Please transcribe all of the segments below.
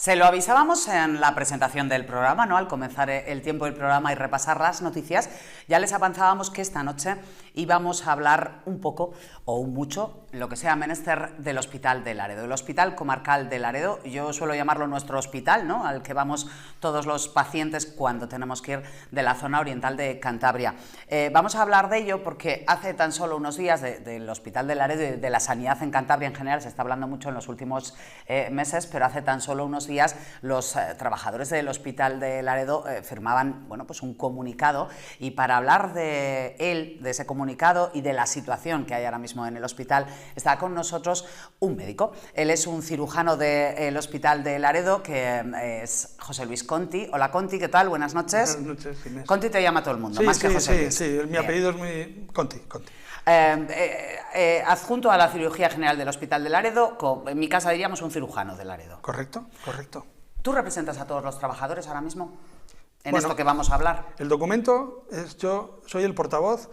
Se lo avisábamos en la presentación del programa, ¿no? Al comenzar el tiempo del programa y repasar las noticias, ya les avanzábamos que esta noche íbamos a hablar un poco o un mucho, lo que sea menester, del Hospital de Laredo, el Hospital Comarcal de Laredo. Yo suelo llamarlo nuestro hospital, ¿no? Al que vamos todos los pacientes cuando tenemos que ir de la zona oriental de Cantabria. Vamos a hablar de ello porque hace tan solo unos días del Hospital de Laredo y de la sanidad en Cantabria en general, se está hablando mucho en los últimos meses, pero hace tan solo unos días los trabajadores del Hospital de Laredo firmaban, bueno, pues un comunicado, y para hablar de ese comunicado y de la situación que hay ahora mismo en el hospital, está con nosotros un médico. Él es un cirujano del Hospital de Laredo, que es José Luis Conti. Hola Conti, ¿qué tal? Buenas noches. Buenas noches, Inés. Conti te llama todo el mundo, Sí, más que José Luis. Sí, mi apellido es muy... Conti. Adjunto a la cirugía general del Hospital de Laredo, en mi casa diríamos un cirujano de Laredo. Correcto. ¿Tú representas a todos los trabajadores ahora mismo en esto que vamos a hablar? El documento es, yo soy el portavoz,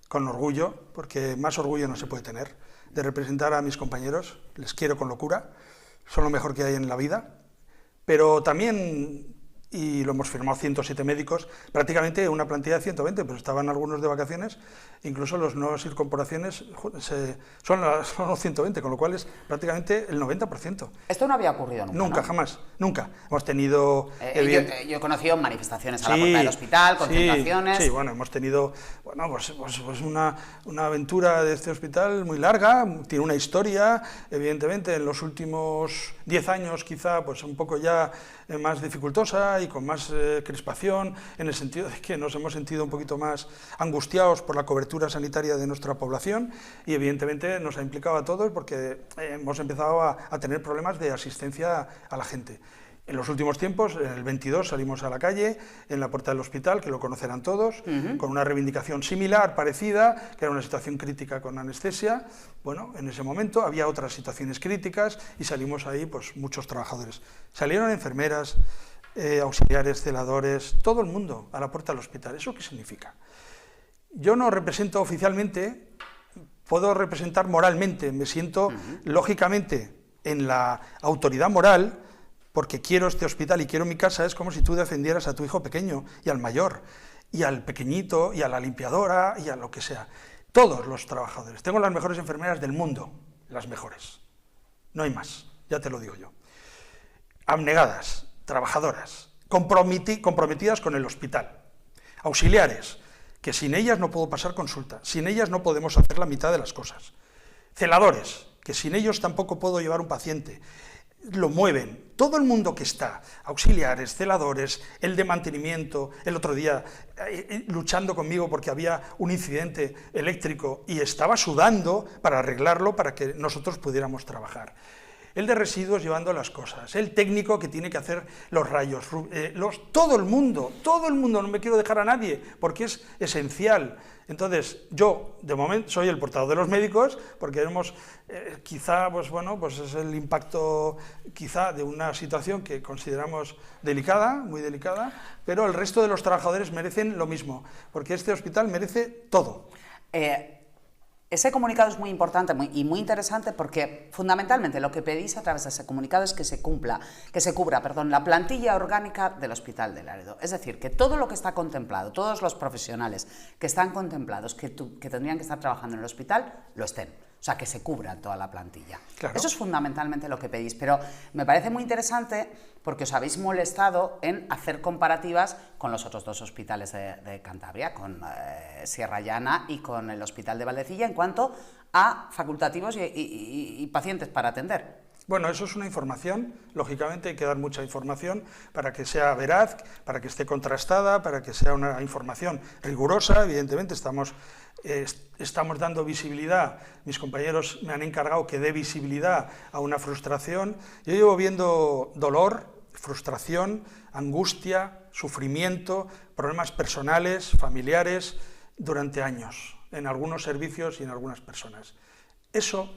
con orgullo, porque más orgullo no se puede tener, de representar a mis compañeros. Les quiero con locura, son lo mejor que hay en la vida, pero también, y lo hemos firmado 107 médicos, prácticamente una plantilla de 120, pero estaban algunos de vacaciones, incluso las nuevas incorporaciones son los 120, con lo cual es prácticamente el 90%. Esto no había ocurrido nunca, Nunca, ¿no? Jamás, nunca. Hemos tenido... yo he conocido manifestaciones a la puerta del hospital, concentraciones... Sí, bueno, hemos tenido pues una aventura de este hospital muy larga, tiene una historia, evidentemente en los últimos 10 años quizá pues un poco ya más dificultosa y con más crispación, en el sentido de que nos hemos sentido un poquito más angustiados por la cobertura sanitaria de nuestra población, y evidentemente nos ha implicado a todos porque hemos empezado a tener problemas de asistencia a la gente. En los últimos tiempos, en el 22, salimos a la calle, en la puerta del hospital, que lo conocerán todos, con una reivindicación similar, parecida, que era una situación crítica con anestesia. Bueno, en ese momento había otras situaciones críticas y salimos ahí pues muchos trabajadores. Salieron enfermeras, auxiliares, celadores, todo el mundo a la puerta del hospital. ¿Eso qué significa? Yo no represento oficialmente, puedo representar moralmente, me siento lógicamente en la autoridad moral, porque quiero este hospital y quiero mi casa. Es como si tú defendieras a tu hijo pequeño y al mayor, y al pequeñito, y a la limpiadora, y a lo que sea. Todos los trabajadores. Tengo las mejores enfermeras del mundo, las mejores. No hay más, ya te lo digo yo. Abnegadas, trabajadoras, comprometidas con el hospital. Auxiliares, que sin ellas no puedo pasar consulta, sin ellas no podemos hacer la mitad de las cosas. Celadores, que sin ellos tampoco puedo llevar un paciente. Lo mueven, todo el mundo que está, auxiliares, celadores, el de mantenimiento, el otro día luchando conmigo porque había un incidente eléctrico y estaba sudando para arreglarlo para que nosotros pudiéramos trabajar. El de residuos llevando las cosas, el técnico que tiene que hacer los rayos, todo el mundo, no me quiero dejar a nadie, porque es esencial. Entonces, yo, de momento, soy el portavoz de los médicos, porque hemos, quizá, pues es el impacto, quizá, de una situación que consideramos delicada, muy delicada, pero el resto de los trabajadores merecen lo mismo, porque este hospital merece todo. Ese comunicado es muy importante y muy interesante, porque fundamentalmente lo que pedís a través de ese comunicado es que se cubra la plantilla orgánica del Hospital de Laredo. Es decir, que todo lo que está contemplado, todos los profesionales que están contemplados, que tendrían que estar trabajando en el hospital, lo estén. O sea, que se cubra toda la plantilla. Claro. Eso es fundamentalmente lo que pedís, pero me parece muy interesante porque os habéis molestado en hacer comparativas con los otros dos hospitales de Cantabria, con Sierra Llana y con el Hospital de Valdecilla, en cuanto a facultativos y pacientes para atender. Bueno, eso es una información, lógicamente hay que dar mucha información para que sea veraz, para que esté contrastada, para que sea una información rigurosa. Evidentemente estamos dando visibilidad, mis compañeros me han encargado que dé visibilidad a una frustración. Yo llevo viendo dolor, frustración, angustia, sufrimiento, problemas personales, familiares, durante años, en algunos servicios y en algunas personas. Eso,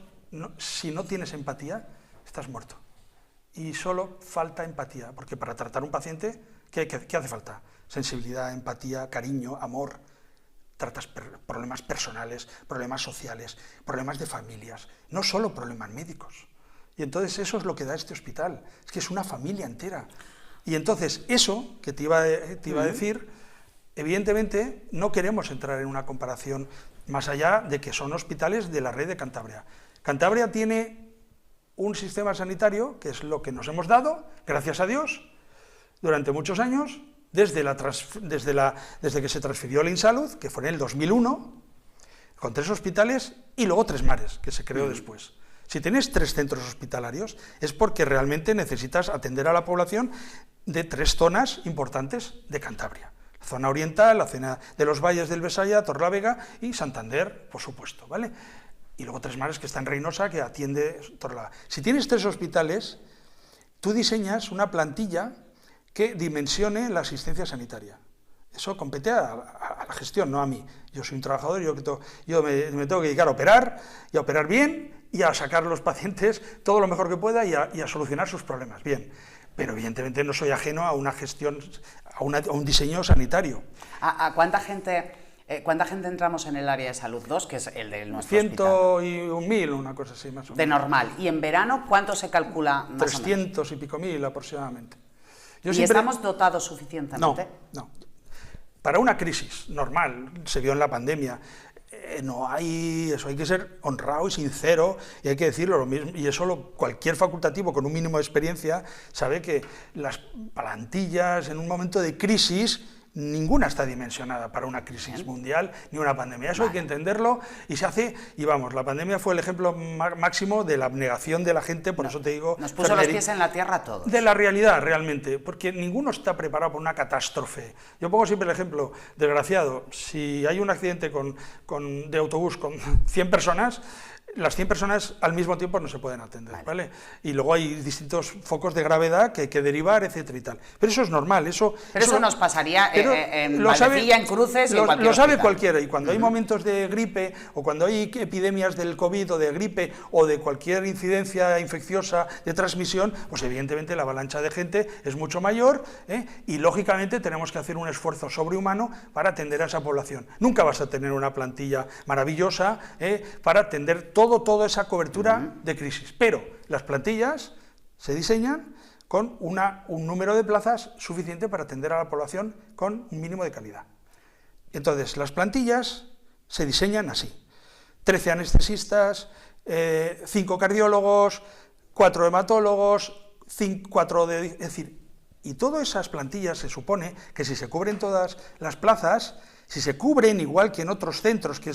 si no tienes empatía, estás muerto. Y solo falta empatía, porque para tratar a un paciente, ¿qué hace falta? Sensibilidad, empatía, cariño, amor. Tratas problemas personales, problemas sociales, problemas de familias, no solo problemas médicos. Y entonces eso es lo que da este hospital, es que es una familia entera. Y entonces eso que te iba a decir, evidentemente no queremos entrar en una comparación más allá de que son hospitales de la red de Cantabria. Cantabria tiene un sistema sanitario, que es lo que nos hemos dado, gracias a Dios, durante muchos años, desde que se transfirió el InSalud, que fue en el 2001, con 3 hospitales, y luego 3 mares, que se creó después. Si tienes 3 centros hospitalarios, es porque realmente necesitas atender a la población de 3 zonas importantes de Cantabria. La zona oriental, la zona de los valles del Besaya, Torlavega y Santander, por supuesto, ¿vale? Y luego 3 mares, que está en Reynosa, que atiende Torlavega. Si tienes 3 hospitales, tú diseñas una plantilla que dimensione la asistencia sanitaria. Eso compete a la gestión, no a mí. Yo soy un trabajador, yo me tengo que dedicar a operar, y a operar bien, y a sacar a los pacientes todo lo mejor que pueda y a solucionar sus problemas, bien. Pero evidentemente no soy ajeno a una gestión, a un diseño sanitario. ¿A cuánta gente entramos en el área de salud 2, que es el de nuestro 101.000, una cosa así, más o menos. De normal. ¿Y en verano cuánto se calcula más 300 y pico mil aproximadamente. ¿Estamos dotados suficientemente? No. Para una crisis normal, se vio en la pandemia, eso hay que ser honrado y sincero, y hay que decirlo lo mismo, y eso cualquier facultativo con un mínimo de experiencia sabe que las plantillas en un momento de crisis, ninguna está dimensionada para una crisis mundial ni una pandemia. Eso hay que entenderlo y se hace, y vamos, la pandemia fue el ejemplo máximo de la abnegación de la gente, por eso te digo... Nos puso los pies en la tierra a todos. De la realidad, realmente, porque ninguno está preparado para una catástrofe. Yo pongo siempre el ejemplo, desgraciado, si hay un accidente de autobús con 100 personas, las 100 personas al mismo tiempo no se pueden atender, ¿vale? Y luego hay distintos focos de gravedad que hay que derivar, etcétera y tal. Pero eso es normal, eso nos pasaría en Valdecilla, en Cruces y en cualquier Lo sabe hospital. cualquiera, y cuando hay momentos de gripe, o cuando hay epidemias del COVID o de gripe, o de cualquier incidencia infecciosa de transmisión, pues evidentemente la avalancha de gente es mucho mayor, y lógicamente tenemos que hacer un esfuerzo sobrehumano para atender a esa población. Nunca vas a tener una plantilla maravillosa para atender toda esa cobertura de crisis, pero las plantillas se diseñan con un número de plazas suficiente para atender a la población con un mínimo de calidad. Entonces, las plantillas se diseñan así: 13 anestesistas, 5 cardiólogos, 4 hematólogos, 4 es decir, y todas esas plantillas se supone que si se cubren todas las plazas, si se cubren igual que en otros centros, que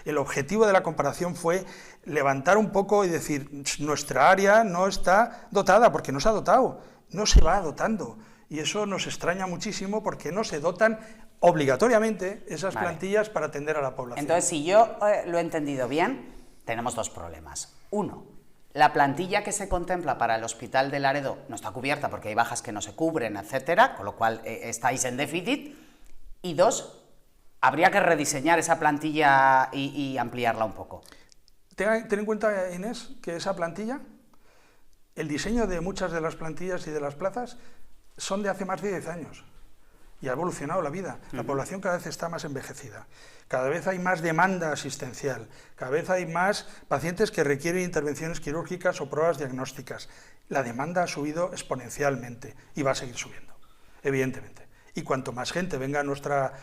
el objetivo de la comparación fue levantar un poco y decir, nuestra área no está dotada, porque no se ha dotado, no se va dotando, y eso nos extraña muchísimo porque no se dotan obligatoriamente esas plantillas para atender a la población. Entonces, si yo lo he entendido bien, tenemos 2 problemas. Uno, la plantilla que se contempla para el Hospital de Laredo no está cubierta porque hay bajas que no se cubren, etcétera, con lo cual estáis en déficit. Y 2, habría que rediseñar esa plantilla y ampliarla un poco. Ten en cuenta, Inés, que esa plantilla, el diseño de muchas de las plantillas y de las plazas son de hace más de 10 años. Y ha evolucionado la vida. La población cada vez está más envejecida. Cada vez hay más demanda asistencial. Cada vez hay más pacientes que requieren intervenciones quirúrgicas o pruebas diagnósticas. La demanda ha subido exponencialmente y va a seguir subiendo, evidentemente. Y cuanto más gente venga a nuestra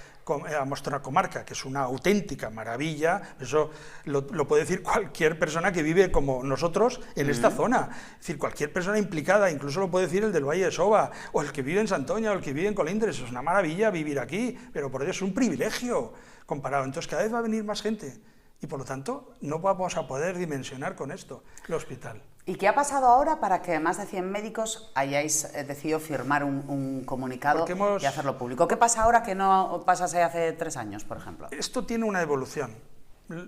comarca, que es una auténtica maravilla, eso lo puede decir cualquier persona que vive como nosotros en esta zona, es decir, cualquier persona implicada, incluso lo puede decir el del Valle de Soba, o el que vive en Santoña, o el que vive en Colindres, es una maravilla vivir aquí, pero por ello es un privilegio comparado. Entonces cada vez va a venir más gente, y por lo tanto no vamos a poder dimensionar con esto el hospital. ¿Y qué ha pasado ahora para que más de 100 médicos hayáis decidido firmar un comunicado y hacerlo público? ¿Qué pasa ahora que no pasase hace 3 años, por ejemplo? Esto tiene una evolución.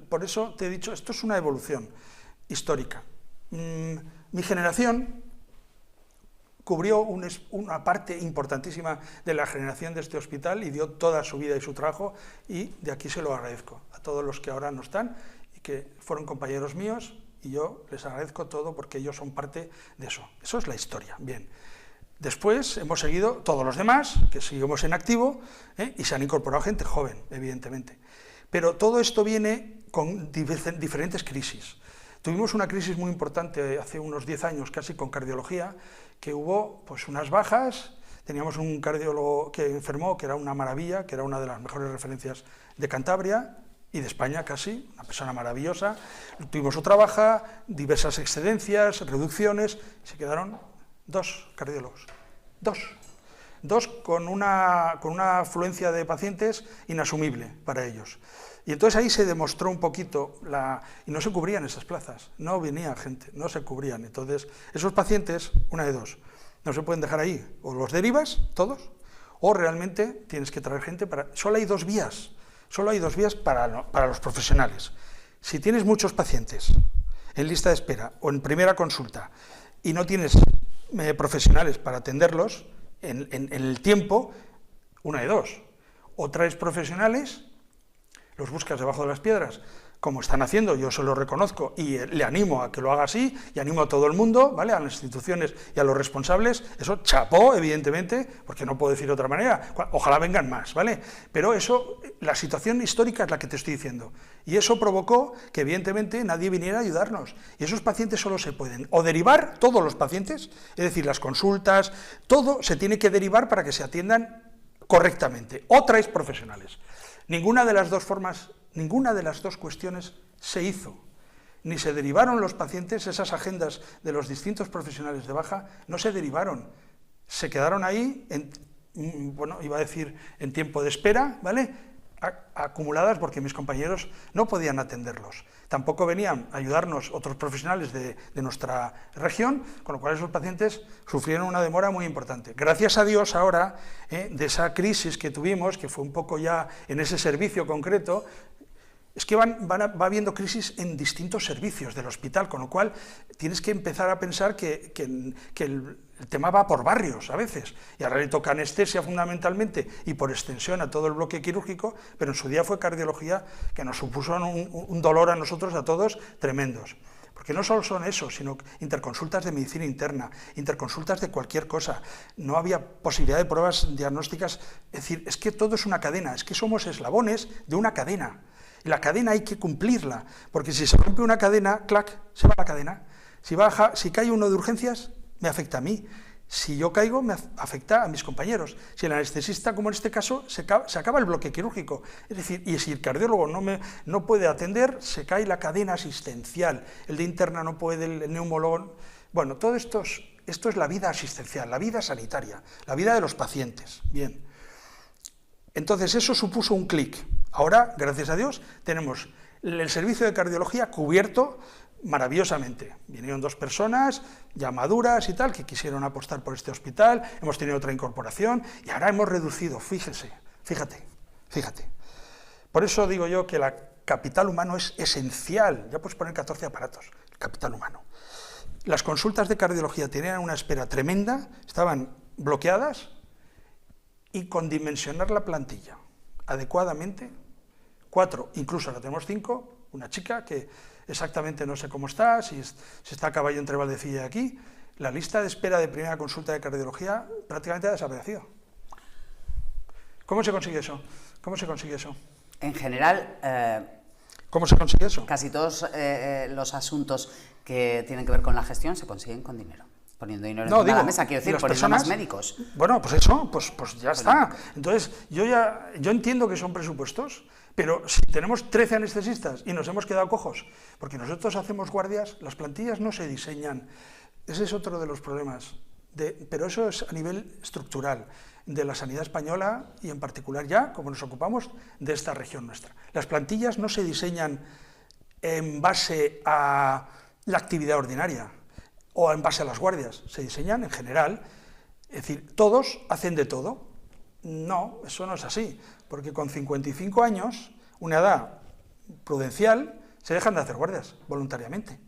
Por eso te he dicho, esto es una evolución histórica. Mi generación cubrió una parte importantísima de la generación de este hospital y dio toda su vida y su trabajo, y de aquí se lo agradezco a todos los que ahora no están y que fueron compañeros míos, y yo les agradezco todo porque ellos son parte de eso. Eso es la historia. Bien. Después hemos seguido todos los demás, que seguimos en activo, y se han incorporado gente joven, evidentemente. Pero todo esto viene con diferentes crisis. Tuvimos una crisis muy importante hace unos 10 años, casi con cardiología, que hubo pues unas bajas, teníamos un cardiólogo que enfermó, que era una maravilla, que era una de las mejores referencias de Cantabria y de España casi, una persona maravillosa. Tuvimos otra baja, diversas excedencias, reducciones, y se quedaron 2 cardiólogos, 2 con una afluencia de pacientes inasumible para ellos. Y entonces ahí se demostró un poquito, y no se cubrían esas plazas, no venía gente, no se cubrían. Entonces, esos pacientes, una de dos, no se pueden dejar ahí, o los derivas, todos, o realmente tienes que traer gente para... Solo hay 2 vías para los profesionales. Si tienes muchos pacientes en lista de espera o en primera consulta y no tienes profesionales para atenderlos en el tiempo, una de dos, o traes profesionales, los buscas debajo de las piedras, como están haciendo, yo se lo reconozco y le animo a que lo haga así, y animo a todo el mundo, ¿vale?, a las instituciones y a los responsables, eso chapó, evidentemente, porque no puedo decir de otra manera, ojalá vengan más, ¿vale?, pero eso, la situación histórica es la que te estoy diciendo, y eso provocó que evidentemente nadie viniera a ayudarnos, y esos pacientes solo se pueden o derivar, todos los pacientes, es decir, las consultas, todo se tiene que derivar para que se atiendan correctamente, o traes profesionales. Ninguna de las dos formas, ninguna de las dos cuestiones se hizo, ni se derivaron los pacientes, esas agendas de los distintos profesionales de baja no se derivaron, se quedaron ahí, bueno, iba a decir en tiempo de espera, ¿vale?, acumuladas porque mis compañeros no podían atenderlos. Tampoco venían a ayudarnos otros profesionales de nuestra región, con lo cual esos pacientes sufrieron una demora muy importante. Gracias a Dios ahora, de esa crisis que tuvimos, que fue un poco ya en ese servicio concreto, es que va habiendo crisis en distintos servicios del hospital, con lo cual tienes que empezar a pensar que el tema va por barrios a veces, y ahora le toca anestesia fundamentalmente y por extensión a todo el bloque quirúrgico, pero en su día fue cardiología, que nos supuso un dolor a nosotros, a todos, tremendos. Porque no solo son eso, sino interconsultas de medicina interna, interconsultas de cualquier cosa, no había posibilidad de pruebas diagnósticas, es decir, es que todo es una cadena, es que somos eslabones de una cadena. Y la cadena hay que cumplirla, porque si se rompe una cadena, clac, se va la cadena. Si cae uno de urgencias, me afecta a mí. Si yo caigo, me afecta a mis compañeros. Si el anestesista, como en este caso, se acaba el bloque quirúrgico. Es decir, y si el cardiólogo no puede atender, se cae la cadena asistencial. El de interna no puede, el neumólogo... Bueno, todo esto es la vida asistencial, la vida sanitaria, la vida de los pacientes. Bien. Entonces, eso supuso un clic. Ahora, gracias a Dios, tenemos el servicio de cardiología cubierto maravillosamente. Vinieron 2 personas, ya maduras y tal, que quisieron apostar por este hospital, hemos tenido otra incorporación, y ahora hemos reducido, fíjate. Por eso digo yo que el capital humano es esencial, ya puedes poner 14 aparatos, el capital humano. Las consultas de cardiología tenían una espera tremenda, estaban bloqueadas, y con dimensionar la plantilla adecuadamente, 4, incluso ahora tenemos 5, una chica que exactamente no sé cómo está, si está a caballo entre Valdecilla y aquí, la lista de espera de primera consulta de cardiología prácticamente ha desaparecido. ¿Cómo se consigue eso? En general... ¿Cómo se consigue eso? Casi todos los asuntos que tienen que ver con la gestión se consiguen con dinero. Poniendo dinero encima de la mesa, quiero decir, poniendo más médicos. Bueno, pues eso, pues ya está. Entonces, yo entiendo que son presupuestos, pero si tenemos 13 anestesistas y nos hemos quedado cojos, porque nosotros hacemos guardias, las plantillas no se diseñan. Ese es otro de los problemas. Pero eso es a nivel estructural de la sanidad española y en particular ya, como nos ocupamos, de esta región nuestra. Las plantillas no se diseñan en base a la actividad ordinaria o en base a las guardias, se diseñan en general, es decir, todos hacen de todo. No, eso no es así, porque con 55 años, una edad prudencial, se dejan de hacer guardias voluntariamente.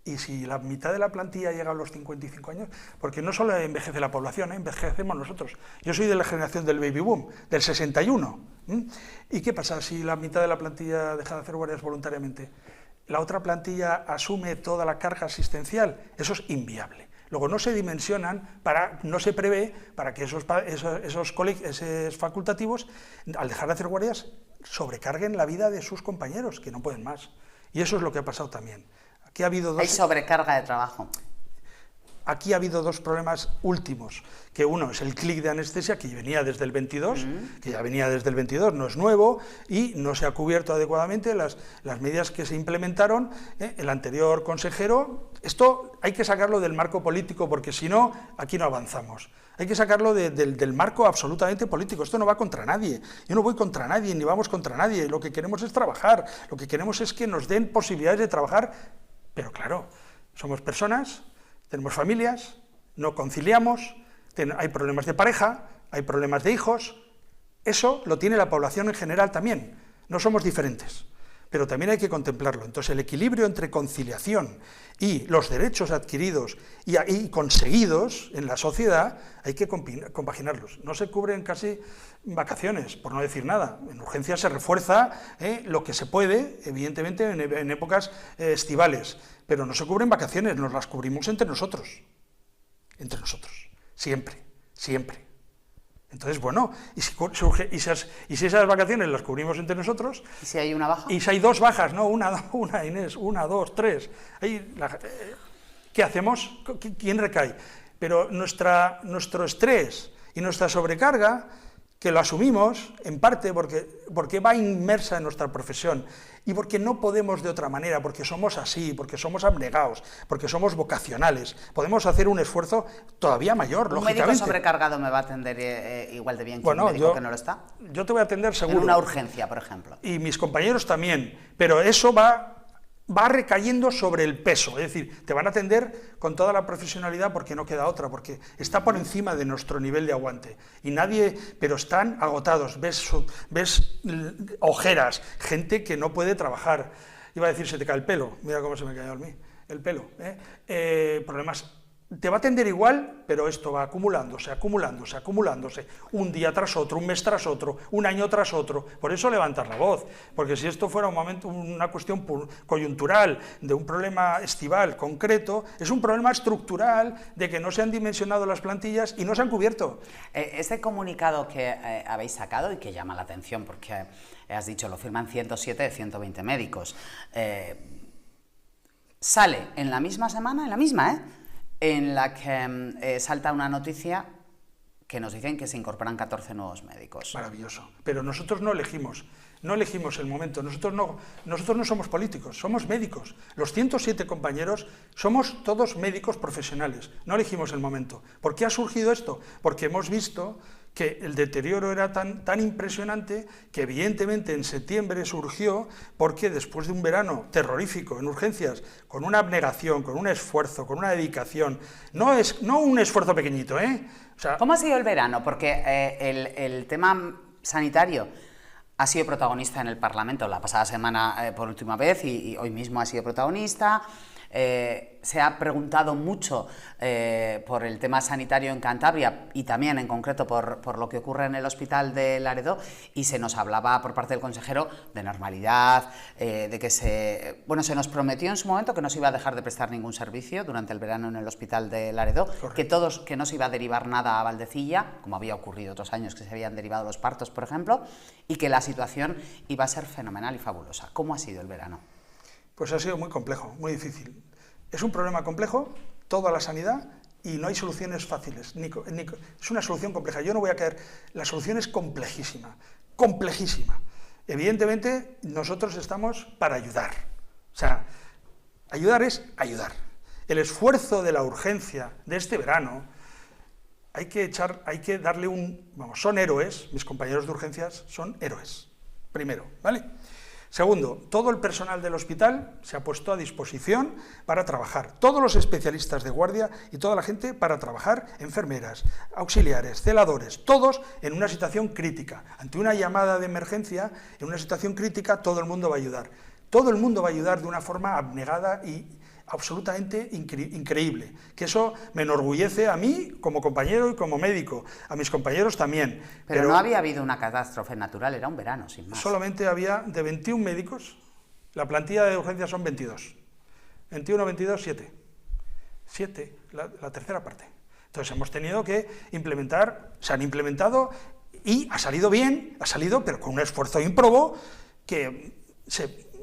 Y si la mitad de la plantilla llega a los 55 años, porque no solo envejece la población, envejecemos nosotros. Yo soy de la generación del baby boom, del 61. ¿Y qué pasa si la mitad de la plantilla deja de hacer guardias voluntariamente? La otra plantilla asume toda la carga asistencial, eso es inviable. Luego no se dimensionan, no se prevé para que esos facultativos, al dejar de hacer guardias, sobrecarguen la vida de sus compañeros, que no pueden más. Y eso es lo que ha pasado también. que ha habido dos... Hay sobrecarga de trabajo. Aquí ha habido dos problemas últimos, que uno es el clic de anestesia, que venía desde el 22, que ya venía desde el 22, no es nuevo, y no se ha cubierto adecuadamente las medidas que se implementaron. El anterior consejero, esto hay que sacarlo del marco político, porque si no, aquí no avanzamos. Hay que sacarlo del marco absolutamente político. Esto no va contra nadie. Yo no voy contra nadie, ni vamos contra nadie. Lo que queremos es trabajar, lo que queremos es que nos den posibilidades de trabajar, pero claro, somos personas, tenemos familias, no conciliamos, hay problemas de pareja, hay problemas de hijos. Eso lo tiene la población en general también, no somos diferentes, pero también hay que contemplarlo. Entonces el equilibrio entre conciliación y los derechos adquiridos y conseguidos en la sociedad hay que compaginarlos. No se cubren casi vacaciones, por no decir nada. En urgencias se refuerza lo que se puede, evidentemente en épocas estivales, pero no se cubren vacaciones, nos las cubrimos entre nosotros, siempre, siempre. Entonces, bueno, y si esas vacaciones las cubrimos entre nosotros... ¿Y si hay una baja? Y si hay dos bajas, no, una Inés, una, dos, tres. ¿Qué hacemos? ¿Quién recae? Pero nuestro estrés y nuestra sobrecarga, que lo asumimos, en parte porque va inmersa en nuestra profesión, y porque no podemos de otra manera, porque somos así, porque somos abnegados, porque somos vocacionales, podemos hacer un esfuerzo todavía mayor, lógicamente. ¿Un médico sobrecargado me va a atender igual de bien que un médico que no lo está? Yo te voy a atender seguro. En una urgencia, por ejemplo. Y mis compañeros también, pero eso va recayendo sobre el peso, es decir, te van a atender con toda la profesionalidad porque no queda otra, porque está por encima de nuestro nivel de aguante, y pero están agotados, ves ojeras, gente que no puede trabajar, iba a decir se te cae el pelo, mira cómo se me cayó a mí, el pelo, problemas. Te va a atender igual, pero esto va acumulándose, un día tras otro, un mes tras otro, un año tras otro. Por eso levantar la voz, porque si esto fuera una cuestión coyuntural de un problema estival concreto, es un problema estructural de que no se han dimensionado las plantillas y no se han cubierto. Este comunicado que habéis sacado y que llama la atención, porque has dicho, lo firman 107 de 120 médicos, sale en la misma semana, en la que salta una noticia que nos dicen que se incorporan 14 nuevos médicos. Maravilloso. Pero nosotros no elegimos el momento, nosotros no somos políticos, somos médicos. Los 107 compañeros somos todos médicos profesionales, no elegimos el momento. ¿Por qué ha surgido esto? Porque hemos visto que el deterioro era tan impresionante que evidentemente en septiembre surgió porque después de un verano terrorífico en urgencias, con una abnegación, con un esfuerzo, con una dedicación, no un esfuerzo pequeñito, O sea, ¿cómo ha sido el verano? Porque el tema sanitario ha sido protagonista en el Parlamento la pasada semana por última vez y hoy mismo ha sido protagonista. Se ha preguntado mucho por el tema sanitario en Cantabria y también en concreto por lo que ocurre en el hospital de Laredo, y se nos hablaba por parte del consejero de normalidad, de que se nos prometió en su momento que no se iba a dejar de prestar ningún servicio durante el verano en el hospital de Laredo, que no se iba a derivar nada a Valdecilla, como había ocurrido otros años que se habían derivado los partos, por ejemplo, y que la situación iba a ser fenomenal y fabulosa. ¿Cómo ha sido el verano? Pues ha sido muy complejo, muy difícil. Es un problema complejo, toda la sanidad, y no hay soluciones fáciles. Es una solución compleja. Yo no voy a caer. La solución es complejísima, complejísima. Evidentemente, nosotros estamos para ayudar. O sea, ayudar es ayudar. El esfuerzo de la urgencia de este verano, hay que darle son héroes, mis compañeros de urgencias son héroes, primero, ¿vale? Segundo, todo el personal del hospital se ha puesto a disposición para trabajar, todos los especialistas de guardia y toda la gente para trabajar, enfermeras, auxiliares, celadores, todos en una situación crítica. Ante una llamada de emergencia, en una situación crítica, todo el mundo va a ayudar. Todo el mundo va a ayudar de una forma abnegada y absolutamente increíble, que eso me enorgullece a mí como compañero y como médico, a mis compañeros también. Pero no había habido una catástrofe natural, era un verano, sin más. Solamente había de 21 médicos, la plantilla de urgencias son 22. 21, 22, 7. 7, la tercera parte. Entonces hemos tenido que implementar, se han implementado y ha salido bien, pero con un esfuerzo ímprobo que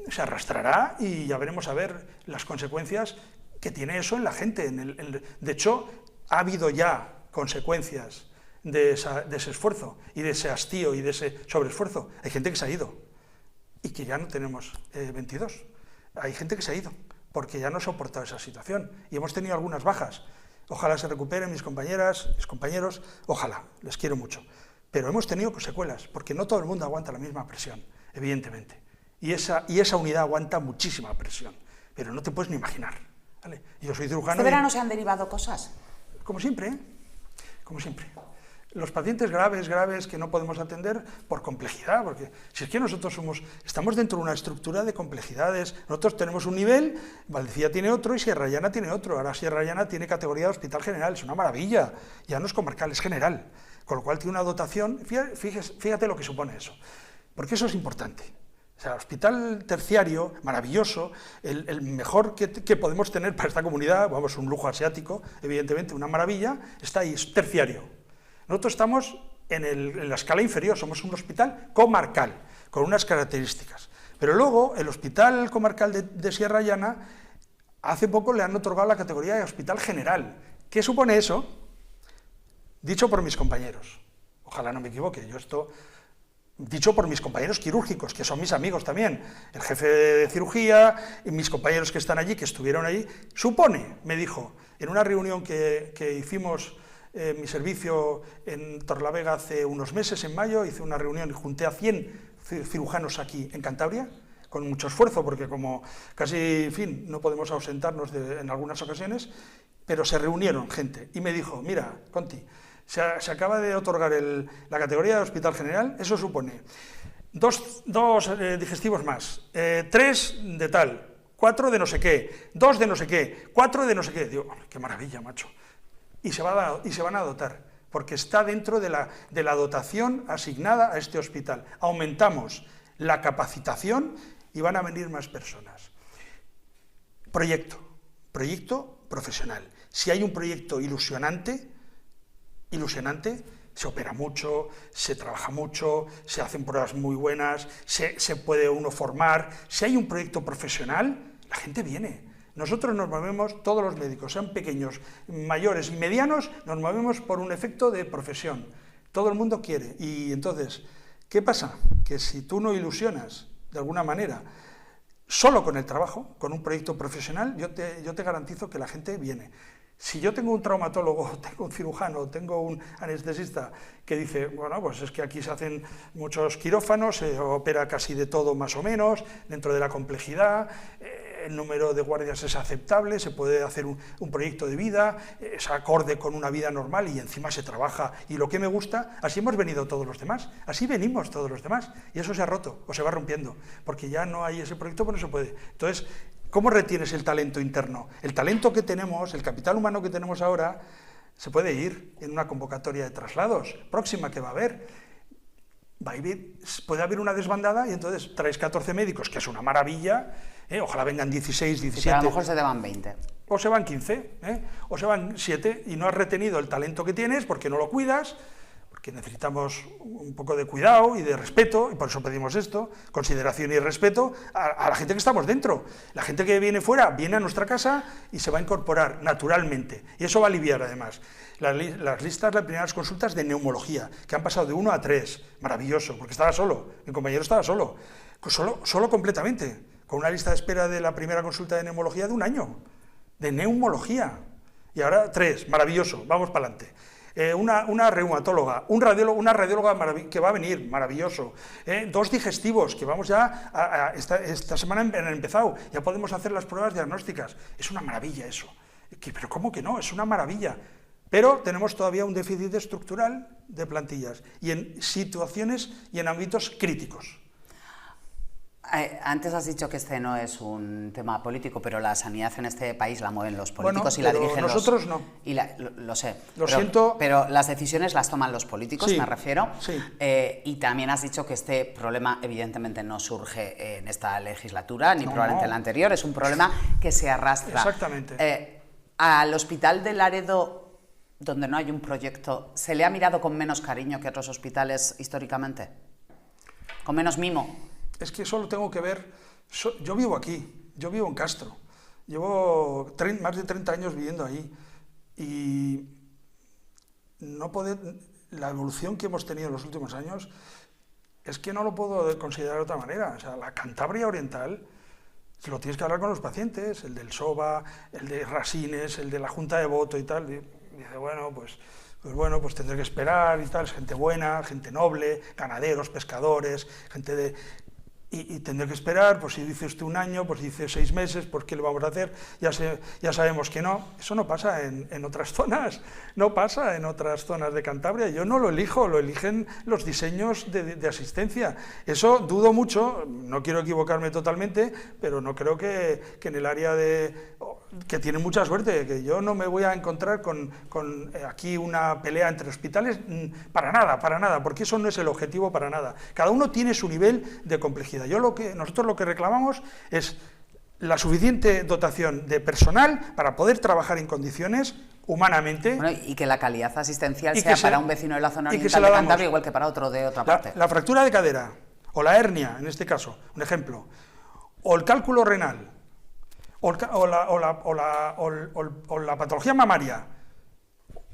se arrastrará y ya veremos a ver las consecuencias que tiene eso en la gente. De hecho, ha habido ya consecuencias de ese esfuerzo y de ese hastío y de ese sobreesfuerzo. Hay gente que se ha ido y que ya no tenemos 22. Hay gente que se ha ido porque ya no ha soportado esa situación y hemos tenido algunas bajas. Ojalá se recuperen mis compañeras, mis compañeros, ojalá, les quiero mucho. Pero hemos tenido secuelas porque no todo el mundo aguanta la misma presión, evidentemente. Y esa unidad aguanta muchísima presión, pero no te puedes ni imaginar. ¿Vale? Yo soy cirujano. ¿Este verano se han derivado cosas? Como siempre, ¿eh? Como siempre. Los pacientes graves que no podemos atender por complejidad, porque si es que nosotros estamos dentro de una estructura de complejidades, nosotros tenemos un nivel, Valdecilla tiene otro y Sierra Llana tiene otro, ahora Sierra Llana tiene categoría de hospital general, es una maravilla, ya no es comarcal, es general, con lo cual tiene una dotación, fíjate lo que supone eso, porque eso es importante. O sea, hospital terciario, maravilloso, el mejor que podemos tener para esta comunidad, vamos, un lujo asiático, evidentemente, una maravilla, está ahí, es terciario. Nosotros estamos en la escala inferior, somos un hospital comarcal, con unas características. Pero luego, el hospital comarcal de Sierra Llana, hace poco le han otorgado la categoría de hospital general. ¿Qué supone eso? Dicho por mis compañeros. Ojalá no me equivoque, yo esto... Dicho por mis compañeros quirúrgicos, que son mis amigos también, el jefe de cirugía, y mis compañeros que están allí, que estuvieron allí, supone, me dijo, en una reunión que hicimos mi servicio en Torlavega hace unos meses, en mayo, hice una reunión y junté a 100 cirujanos aquí en Cantabria, con mucho esfuerzo, porque como casi, en fin, no podemos ausentarnos en algunas ocasiones, pero se reunieron gente, y me dijo, mira, Conti, se acaba de otorgar la categoría de hospital general, eso supone dos digestivos más, 3 de tal, 4 de no sé qué, 2 de no sé qué, 4 de no sé qué. Digo, qué maravilla, macho. Y se van a dotar, porque está dentro de la dotación asignada a este hospital. Aumentamos la capacitación y van a venir más personas. Proyecto profesional. Si hay un proyecto ilusionante, se opera mucho, se trabaja mucho, se hacen pruebas muy buenas, se puede uno formar. Si hay un proyecto profesional, la gente viene. Nosotros nos movemos, todos los médicos, sean pequeños, mayores y medianos, nos movemos por un efecto de profesión. Todo el mundo quiere. Y entonces, ¿qué pasa? Que si tú no ilusionas, de alguna manera, solo con el trabajo, con un proyecto profesional, yo te garantizo que la gente viene. Si yo tengo un traumatólogo, tengo un cirujano, tengo un anestesista que dice, bueno, pues es que aquí se hacen muchos quirófanos, se opera casi de todo más o menos, dentro de la complejidad, el número de guardias es aceptable, se puede hacer un proyecto de vida, es acorde con una vida normal y encima se trabaja. Y lo que me gusta, así hemos venido todos los demás, así venimos todos los demás, y eso se ha roto o se va rompiendo, porque ya no hay ese proyecto, pues no se puede. Entonces, ¿cómo retienes el talento interno? El talento que tenemos, el capital humano que tenemos ahora, se puede ir en una convocatoria de traslados próxima que va a haber. Puede haber una desbandada y entonces traes 14 médicos, que es una maravilla, ojalá vengan 16, 17... Pero a lo mejor se te van 20. O se van 15, o se van 7, y no has retenido el talento que tienes porque no lo cuidas, porque necesitamos un poco de cuidado y de respeto, y por eso pedimos esto, consideración y respeto a la gente que estamos dentro. La gente que viene fuera viene a nuestra casa y se va a incorporar naturalmente, y eso va a aliviar además. Las listas, las primeras consultas de neumología, que han pasado de 1 a 3, maravilloso, porque estaba solo, mi compañero estaba solo completamente, con una lista de espera de la primera consulta de neumología de 1 año, de neumología, y ahora 3, maravilloso, vamos para adelante. Una reumatóloga, una radióloga que va a venir, maravilloso, 2 digestivos, que vamos ya, esta semana han empezado, ya podemos hacer las pruebas diagnósticas, es una maravilla eso, pero ¿cómo que no? Es una maravilla, pero tenemos todavía un déficit estructural de plantillas, y en situaciones y en ámbitos críticos. Antes has dicho que este no es un tema político, pero la sanidad en este país la mueven los políticos, bueno, y la dirigen nosotros los... no. Y lo sé. Siento. Pero las decisiones las toman los políticos, sí, me refiero. Sí. Y también has dicho que este problema evidentemente no surge en esta legislatura, ni probablemente en la anterior, es un problema que se arrastra. Exactamente. Al Hospital de Laredo, donde no hay un proyecto, ¿se le ha mirado con menos cariño que otros hospitales históricamente? ¿Con menos mimo? Es que solo tengo que ver Yo vivo aquí, yo vivo en Castro, llevo más de 30 años viviendo ahí y la evolución que hemos tenido en los últimos años es que no lo puedo considerar de otra manera. O sea, la Cantabria Oriental, lo tienes que hablar con los pacientes, el del SOBA, el de Rasines, el de la Junta de Voto y tal, y dice, pues tendré que esperar y tal, es gente buena, gente noble, ganaderos, pescadores, gente de... Y tendré que esperar, pues si dice usted un año, pues si dice 6 meses, pues ¿qué le vamos a hacer? Ya sabemos que no. Eso no pasa en otras zonas, no pasa en otras zonas de Cantabria. Yo no lo elijo, lo eligen los diseños de asistencia. Eso dudo mucho, no quiero equivocarme totalmente, pero no creo que en el área que tiene mucha suerte, que yo no me voy a encontrar con aquí una pelea entre hospitales, para nada, porque eso no es el objetivo para nada. Cada uno tiene su nivel de complejidad. Nosotros lo que reclamamos es la suficiente dotación de personal para poder trabajar en condiciones humanamente. Bueno, y que la calidad asistencial sea para un vecino de la zona oriental de Cantabria igual que para otro de otra parte. La fractura de cadera, o la hernia, en este caso, un ejemplo, o el cálculo renal, o la patología mamaria,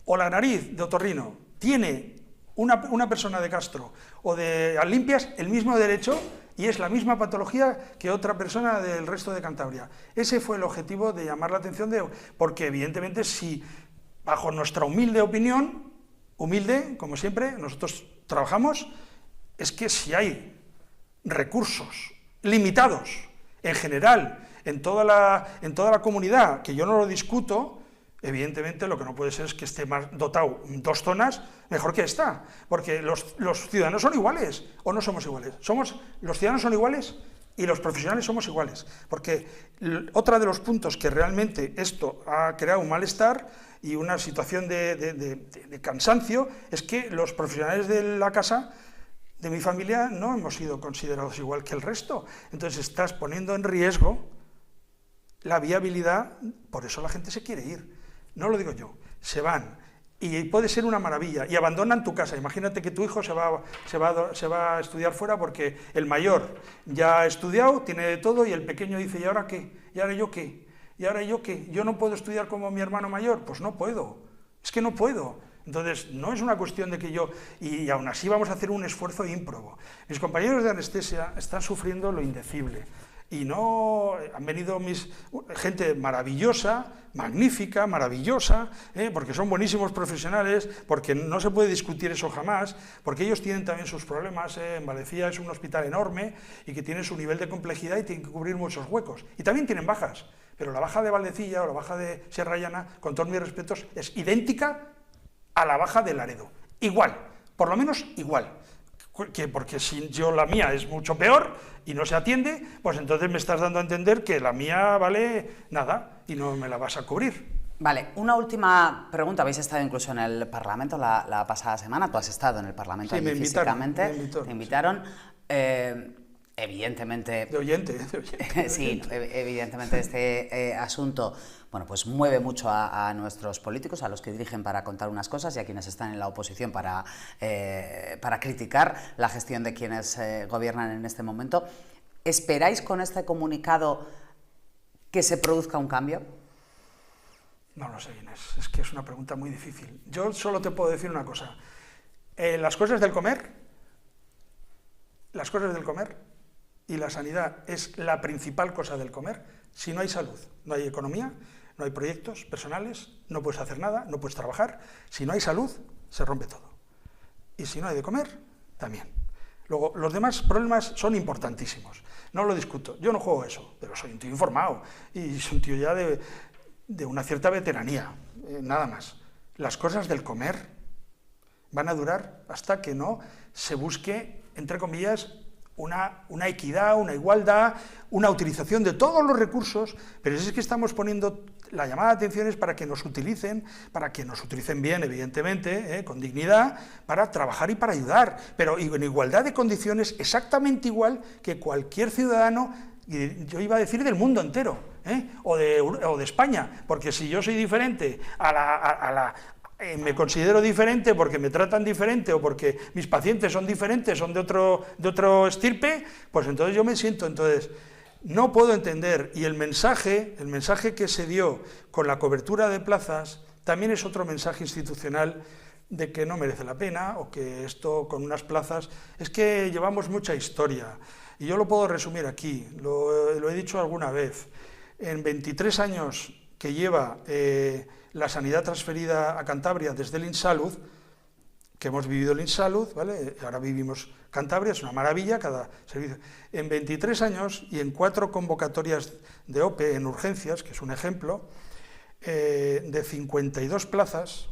o la nariz de otorrino, tiene una persona de Castro o de Alimpias el mismo derecho y es la misma patología que otra persona del resto de Cantabria. Ese fue el objetivo de llamar la atención, porque evidentemente si, bajo nuestra humilde opinión, humilde, como siempre, nosotros trabajamos, es que si hay recursos limitados, en general, en toda la comunidad, que yo no lo discuto, evidentemente lo que no puede ser es que esté más dotado 2 zonas mejor que esta, porque los ciudadanos son iguales, o no somos iguales. Los ciudadanos son iguales y los profesionales somos iguales, porque otro de los puntos que realmente esto ha creado un malestar y una situación de cansancio es que los profesionales de la casa de mi familia no hemos sido considerados igual que el resto. Entonces estás poniendo en riesgo la viabilidad, por eso la gente se quiere ir. No lo digo yo, se van, y puede ser una maravilla, y abandonan tu casa. Imagínate que tu hijo se va a estudiar fuera porque el mayor ya ha estudiado, tiene de todo, y el pequeño dice, ¿y ahora qué? ¿Y ahora yo qué? ¿Y ahora yo qué? ¿Yo no puedo estudiar como mi hermano mayor? Pues no puedo, es que no puedo. Entonces, no es una cuestión de que y aún así vamos a hacer un esfuerzo ímprobo. Mis compañeros de anestesia están sufriendo lo indecible. Y no han venido gente maravillosa, magnífica, maravillosa, porque son buenísimos profesionales, porque no se puede discutir eso jamás, porque ellos tienen también sus problemas. En Valecía es un hospital enorme y que tiene su nivel de complejidad y tiene que cubrir muchos huecos. Y también tienen bajas, pero la baja de Valdecilla o la baja de Sierra Llana, con todos mis respetos, es idéntica a la baja de Laredo. Igual, por lo menos igual. Porque si la mía es mucho peor y no se atiende, pues entonces me estás dando a entender que la mía vale nada y no me la vas a cubrir. Vale, una última pregunta. Habéis estado incluso en el Parlamento la pasada semana, tú has estado en el Parlamento sí, físicamente, te invitaron. Evidentemente... De oyente. Sí, evidentemente este asunto... Bueno, pues mueve mucho a nuestros políticos, a los que dirigen para contar unas cosas y a quienes están en la oposición para criticar la gestión de quienes gobiernan en este momento. ¿Esperáis con este comunicado que se produzca un cambio? No lo sé, Inés, es que es una pregunta muy difícil. Yo solo te puedo decir una cosa. Las cosas del comer y la sanidad es la principal cosa del comer. Si no hay salud, no hay economía, no hay proyectos personales, no puedes hacer nada, no puedes trabajar. Si no hay salud, se rompe todo. Y si no hay de comer, también. Luego, los demás problemas son importantísimos. No lo discuto, yo no juego eso, pero soy un tío informado y soy un tío ya de una cierta veteranía, nada más. Las cosas del comer van a durar hasta que no se busque, entre comillas, una equidad, una igualdad, una utilización de todos los recursos, pero es que estamos poniendo la llamada de atención es para que nos utilicen bien, evidentemente, con dignidad, para trabajar y para ayudar, pero en igualdad de condiciones, exactamente igual que cualquier ciudadano, yo iba a decir del mundo entero, o de España, porque si yo soy diferente me considero diferente porque me tratan diferente o porque mis pacientes son diferentes, son de otro estirpe, pues entonces yo me siento. Entonces, no puedo entender, y el mensaje que se dio con la cobertura de plazas también es otro mensaje institucional de que no merece la pena, o que esto con unas plazas, es que llevamos mucha historia, y yo lo puedo resumir aquí, lo he dicho alguna vez, en 23 años que lleva la sanidad transferida a Cantabria desde el INSalud, que hemos vivido el INSalud, ¿vale? Ahora vivimos Cantabria, es una maravilla cada servicio. En 23 años y en 4 convocatorias de OPE en urgencias, que es un ejemplo, de 52 plazas,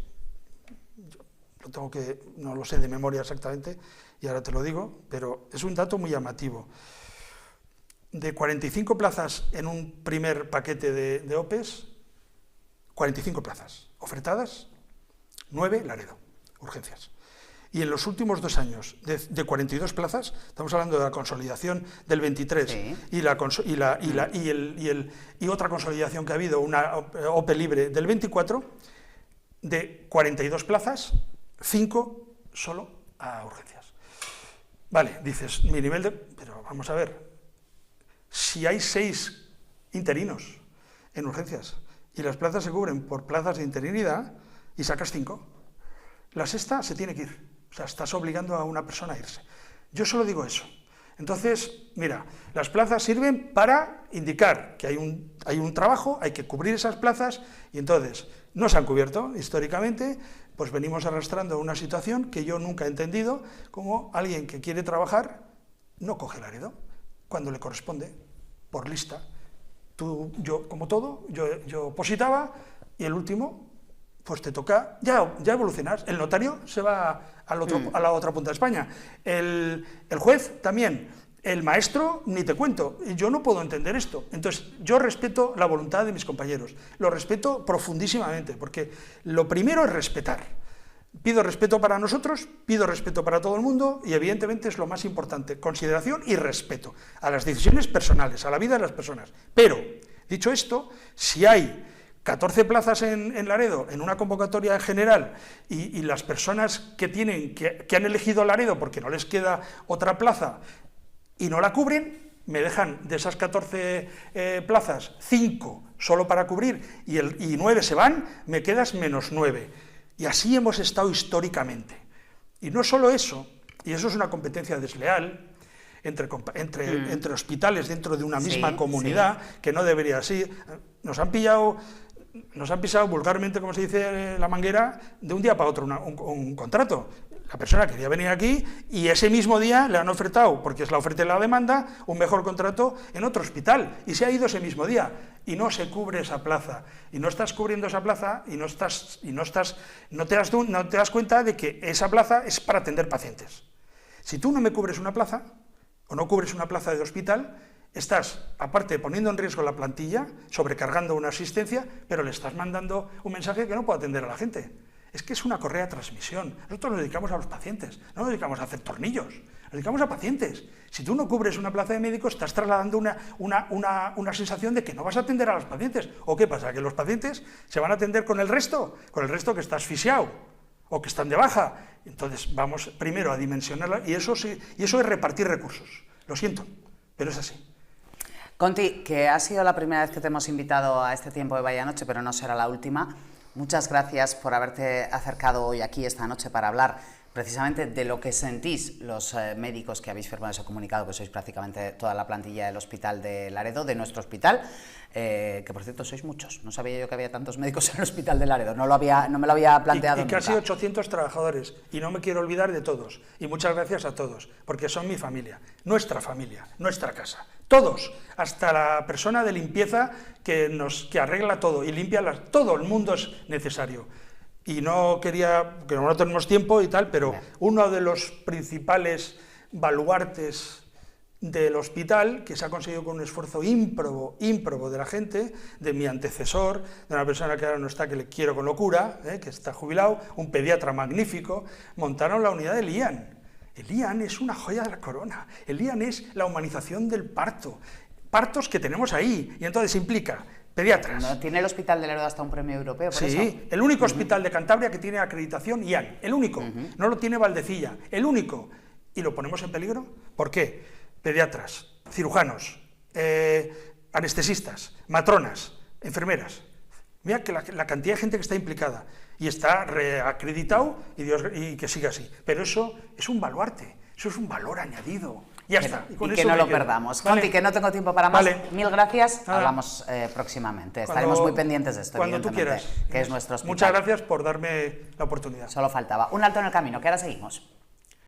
no lo sé de memoria exactamente, y ahora te lo digo, pero es un dato muy llamativo. De 45 plazas en un primer paquete de OPEs, 45 plazas ofertadas, 9 Laredo, urgencias. Y en los últimos 2 años, de 42 plazas, estamos hablando de la consolidación del 23, sí, y otra consolidación que ha habido, una OPE libre del 24, de 42 plazas, 5 solo a urgencias. Vale, dices, mi nivel de... Pero vamos a ver, si hay 6 interinos en urgencias y las plazas se cubren por plazas de interinidad y sacas 5, la sexta se tiene que ir. O sea, estás obligando a una persona a irse. Yo solo digo eso. Entonces, mira, las plazas sirven para indicar que hay un trabajo, hay que cubrir esas plazas, y entonces no se han cubierto históricamente, pues venimos arrastrando una situación que yo nunca he entendido, como alguien que quiere trabajar no coge Laredo cuando le corresponde, por lista. Yo, como todo, yo positaba, y el último, pues te toca, ya evolucionas, el notario se va a la otra punta de España, el juez también, el maestro ni te cuento, yo no puedo entender esto. Entonces yo respeto la voluntad de mis compañeros, lo respeto profundísimamente, porque lo primero es respetar. Pido respeto para nosotros, pido respeto para todo el mundo, y evidentemente es lo más importante, consideración y respeto a las decisiones personales, a la vida de las personas. Pero, dicho esto, si hay 14 plazas en Laredo, en una convocatoria general, y las personas que han elegido Laredo porque no les queda otra plaza y no la cubren, me dejan de esas 14 plazas 5 solo para cubrir y 9 se van, me quedas menos 9. Y así hemos estado históricamente. Y no solo eso, y eso es una competencia desleal entre hospitales dentro de una misma comunidad, que no debería ser. Nos han pisado vulgarmente, como se dice, la manguera, de un día para otro un contrato. La persona quería venir aquí y ese mismo día le han ofertado, porque es la oferta y la demanda, un mejor contrato en otro hospital, y se ha ido ese mismo día, y no se cubre esa plaza, y no estás cubriendo esa plaza, y no te das cuenta de que esa plaza es para atender pacientes. Si tú no me cubres una plaza, o no cubres una plaza de hospital, estás, aparte, poniendo en riesgo la plantilla, sobrecargando una asistencia, pero le estás mandando un mensaje que no puede atender a la gente. Es que es una correa de transmisión. Nosotros nos dedicamos a los pacientes, no nos dedicamos a hacer tornillos, nos dedicamos a pacientes. Si tú no cubres una plaza de médico, estás trasladando una sensación de que no vas a atender a los pacientes. ¿O qué pasa? ¿Que los pacientes se van a atender con el resto que está asfixiado o que están de baja? Entonces vamos primero a dimensionarla, y eso es repartir recursos. Lo siento, pero es así. Conti, que ha sido la primera vez que te hemos invitado a este tiempo de Vaya Noche, pero no será la última. Muchas gracias por haberte acercado hoy aquí esta noche para hablar precisamente de lo que sentís los médicos que habéis firmado ese comunicado, que sois prácticamente toda la plantilla del Hospital de Laredo, de nuestro hospital, que por cierto sois muchos. No sabía yo que había tantos médicos en el Hospital de Laredo, no me lo había planteado. Y casi 800 trabajadores, y no me quiero olvidar de todos, y muchas gracias a todos, porque son mi familia, nuestra casa. Todos, hasta la persona de limpieza que arregla todo y limpia todo el mundo es necesario. Y no quería, que no tenemos tiempo y tal, pero uno de los principales baluartes del hospital, que se ha conseguido con un esfuerzo ímprobo de la gente, de mi antecesor, de una persona que ahora no está, que le quiero con locura, que está jubilado, un pediatra magnífico, montaron la unidad del IAN. El IAN es una joya de la corona, el IAN es la humanización del parto, partos que tenemos ahí, y entonces implica pediatras. No, tiene el Hospital de Laredo hasta un premio europeo, por eso. Sí, el único hospital de Cantabria que tiene acreditación IAN, el único, no lo tiene Valdecilla, el único, y lo ponemos en peligro. ¿Por qué? Pediatras, cirujanos, anestesistas, matronas, enfermeras. Mira que la cantidad de gente que está implicada y está reacreditado y que siga así. Pero eso es un baluarte, eso es un valor añadido. Ya está. Y que no lo perdamos. Conti, que no tengo tiempo para más. Mil gracias. Hablamos próximamente. Estaremos muy pendientes de esto, cuando tú quieras. Que es nuestro hospital. Muchas gracias por darme la oportunidad. Solo faltaba. Un alto en el camino, que ahora seguimos.